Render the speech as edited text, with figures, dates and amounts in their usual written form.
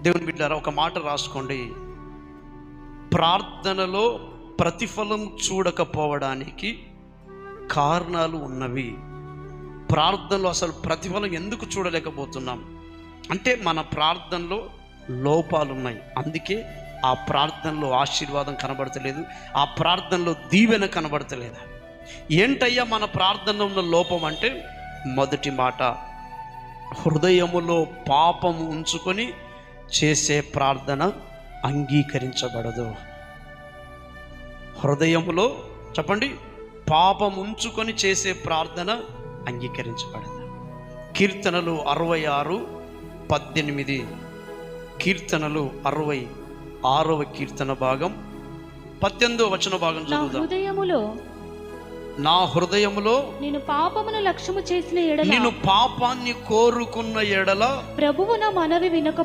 దేవుని బిడ్డలారా, ఒక మాట రాసుకోండి. ప్రార్థనలో ప్రతిఫలం చూడకపోవడానికి కారణాలు ఉన్నవి. ప్రార్థనలో అసలు ప్రతిఫలం ఎందుకు చూడలేకపోతున్నాం అంటే మన ప్రార్థనలో లోపాలు ఉన్నాయి. అందుకే ఆ ప్రార్థనలో ఆశీర్వాదం కనబడతలేదు, ఆ ప్రార్థనలో దీవెన కనబడతలేదు. ఏంటయ్యా మన ప్రార్థనలో ఉన్న లోపం అంటే, మొదటి మాట, హృదయములో పాపం ఉంచుకొని చేసే ప్రార్థన అంగీకరించబడదు. హృదయములో చెప్పండి, పాపం ఉంచుకొని చేసే ప్రార్థన అంగీకరించబడదు. కీర్తనలు 66:18, కీర్తనలు 66వ కీర్తన భాగం 18వ వచన భాగం చదువుదాం. నా హృదయములో నేను పాపమును లక్ష్యము చేసిన ఎడల, నేను పాపాన్ని కోరుకున్న ఎడల ప్రభువు నా మనవి వినక